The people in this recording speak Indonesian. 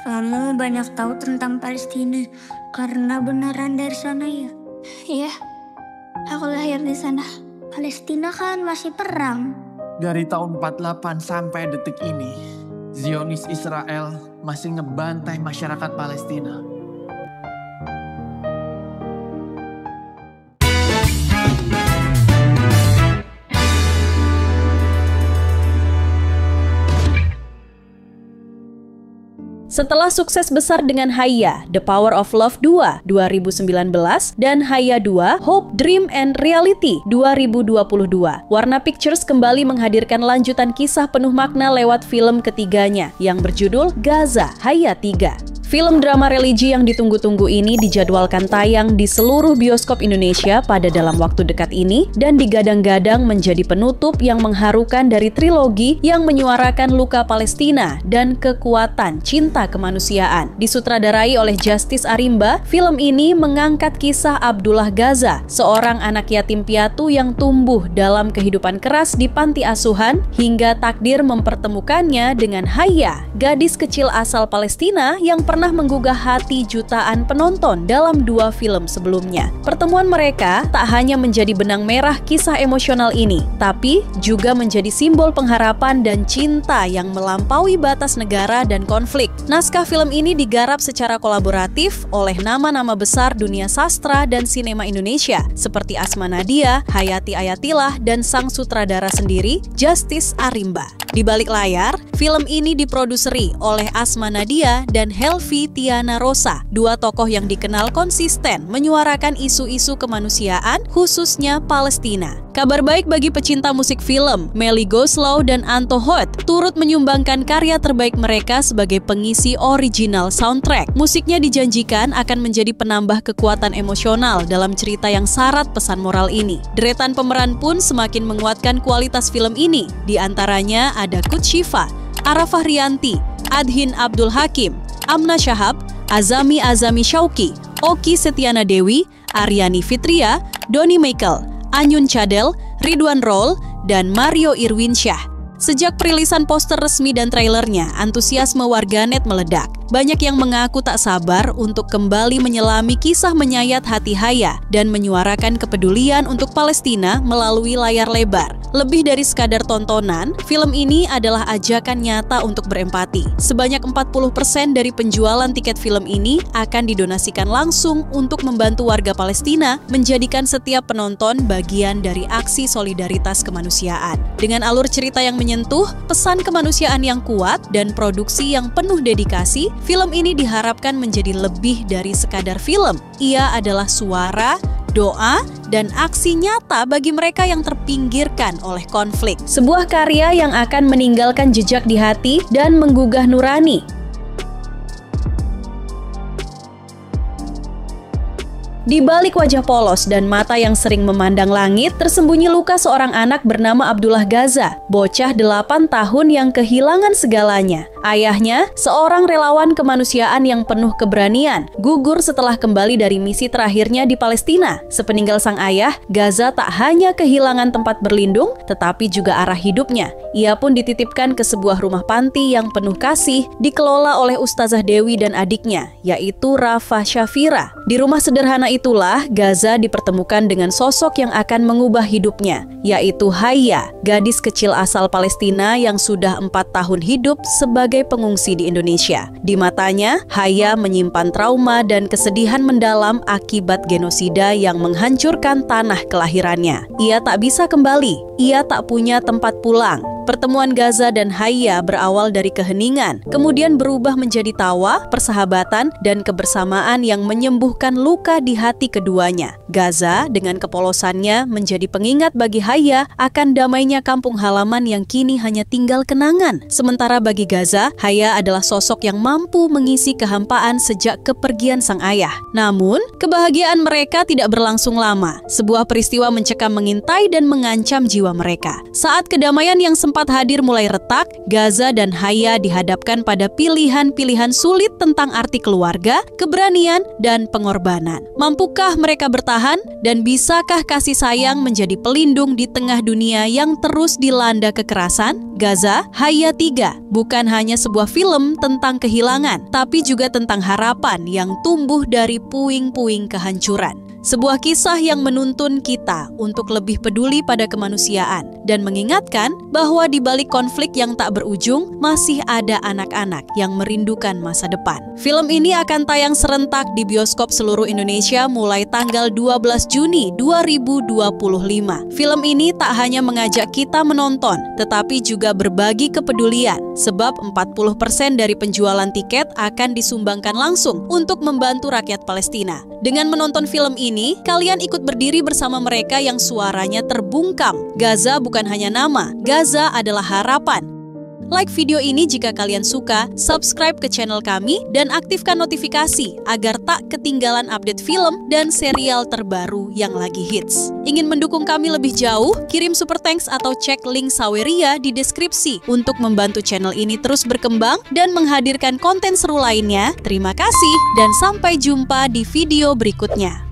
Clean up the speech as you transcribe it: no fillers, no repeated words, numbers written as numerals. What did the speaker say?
Kamu banyak tahu tentang Palestina karena beneran dari sana ya? Iya, aku lahir di sana. Palestina kan masih perang. Dari tahun 48 sampai detik ini, Zionis Israel masih ngebantai masyarakat Palestina. Setelah sukses besar dengan Hayya, The Power of Love 2 2019 dan Hayya 2 Hope, Dream, and Reality 2022, Warna Pictures kembali menghadirkan lanjutan kisah penuh makna lewat film ketiganya yang berjudul Gaza Hayya 3. Film drama religi yang ditunggu-tunggu ini dijadwalkan tayang di seluruh bioskop Indonesia pada dalam waktu dekat ini dan digadang-gadang menjadi penutup yang mengharukan dari trilogi yang menyuarakan luka Palestina dan kekuatan cinta kemanusiaan. Disutradarai oleh Justice Arimba, film ini mengangkat kisah Abdullah Gaza, seorang anak yatim piatu yang tumbuh dalam kehidupan keras di panti asuhan hingga takdir mempertemukannya dengan Hayya, gadis kecil asal Palestina yang pernah menggugah hati jutaan penonton dalam 2 film sebelumnya. Pertemuan mereka tak hanya menjadi benang merah kisah emosional ini, tapi juga menjadi simbol pengharapan dan cinta yang melampaui batas negara dan konflik. Naskah film ini digarap secara kolaboratif oleh nama-nama besar dunia sastra dan sinema Indonesia seperti Asma Nadia, Hayati Ayatillah, dan sang sutradara sendiri, Justice Arimba. Di balik layar, film ini diproduseri oleh Asma Nadia dan Helvi Tiana Rosa, 2 tokoh yang dikenal konsisten menyuarakan isu-isu kemanusiaan, khususnya Palestina. Kabar baik bagi pecinta musik film, Melly Goeslaw dan Anto Hot turut menyumbangkan karya terbaik mereka sebagai pengisi original soundtrack. Musiknya dijanjikan akan menjadi penambah kekuatan emosional dalam cerita yang syarat pesan moral ini. Deretan pemeran pun semakin menguatkan kualitas film ini, di antaranya ada Kut Shiva, Arafah Rianti, Adhin Abdul Hakim, Amna Shahab, Azami Shauki, Oki Setiana Dewi, Aryani Fitria, Doni Michael, Anyun Cadel, Ridwan Roll, dan Mario Irwinsyah. Sejak perilisan poster resmi dan trailernya, antusiasme warganet meledak. Banyak yang mengaku tak sabar untuk kembali menyelami kisah menyayat hati Hayya dan menyuarakan kepedulian untuk Palestina melalui layar lebar. Lebih dari sekadar tontonan, film ini adalah ajakan nyata untuk berempati. Sebanyak 40% dari penjualan tiket film ini akan didonasikan langsung untuk membantu warga Palestina, menjadikan setiap penonton bagian dari aksi solidaritas kemanusiaan. Dengan alur cerita yang menyentuh, pesan kemanusiaan yang kuat, dan produksi yang penuh dedikasi, film ini diharapkan menjadi lebih dari sekadar film. Ia adalah suara, doa, dan aksi nyata bagi mereka yang terpinggirkan oleh konflik. Sebuah karya yang akan meninggalkan jejak di hati dan menggugah nurani. Di balik wajah polos dan mata yang sering memandang langit, tersembunyi luka seorang anak bernama Abdullah Gaza, bocah 8 tahun yang kehilangan segalanya. Ayahnya, seorang relawan kemanusiaan yang penuh keberanian, gugur setelah kembali dari misi terakhirnya di Palestina. Sepeninggal sang ayah, Gaza tak hanya kehilangan tempat berlindung, tetapi juga arah hidupnya. Ia pun dititipkan ke sebuah rumah panti yang penuh kasih, dikelola oleh Ustazah Dewi dan adiknya, yaitu Rafa Syafira. Di rumah sederhana itulah Gaza dipertemukan dengan sosok yang akan mengubah hidupnya, yaitu Hayya, gadis kecil asal Palestina yang sudah 4 tahun hidup sebagai pengungsi di Indonesia. Di matanya, Hayya menyimpan trauma dan kesedihan mendalam akibat genosida yang menghancurkan tanah kelahirannya. Ia tak bisa kembali, ia tak punya tempat pulang. Pertemuan Gaza dan Hayya berawal dari keheningan, kemudian berubah menjadi tawa, persahabatan, dan kebersamaan yang menyembuhkan luka di hati keduanya. Gaza dengan kepolosannya menjadi pengingat bagi Hayya akan damainya kampung halaman yang kini hanya tinggal kenangan. Sementara bagi Gaza, Hayya adalah sosok yang mampu mengisi kehampaan sejak kepergian sang ayah. Namun, kebahagiaan mereka tidak berlangsung lama. Sebuah peristiwa mencekam mengintai dan mengancam jiwa mereka. Saat kedamaian yang sempat sempat hadir mulai retak, Gaza dan Haya dihadapkan pada pilihan-pilihan sulit tentang arti keluarga, keberanian, dan pengorbanan. Mampukah mereka bertahan? Dan bisakah kasih sayang menjadi pelindung di tengah dunia yang terus dilanda kekerasan? Gaza, Haya 3 bukan hanya sebuah film tentang kehilangan, tapi juga tentang harapan yang tumbuh dari puing-puing kehancuran. Sebuah kisah yang menuntun kita untuk lebih peduli pada kemanusiaan dan mengingatkan bahwa di balik konflik yang tak berujung masih ada anak-anak yang merindukan masa depan. Film ini akan tayang serentak di bioskop seluruh Indonesia mulai tanggal 12 Juni 2025. Film ini tak hanya mengajak kita menonton, tetapi juga berbagi kepedulian, sebab 40% dari penjualan tiket akan disumbangkan langsung untuk membantu rakyat Palestina. Dengan menonton film ini, kalian ikut berdiri bersama mereka yang suaranya terbungkam. Gaza bukan hanya nama, Gaza adalah harapan. Like video ini jika kalian suka, subscribe ke channel kami, dan aktifkan notifikasi agar tak ketinggalan update film dan serial terbaru yang lagi hits. Ingin mendukung kami lebih jauh? Kirim super thanks atau cek link Saweria di deskripsi untuk membantu channel ini terus berkembang dan menghadirkan konten seru lainnya. Terima kasih dan sampai jumpa di video berikutnya.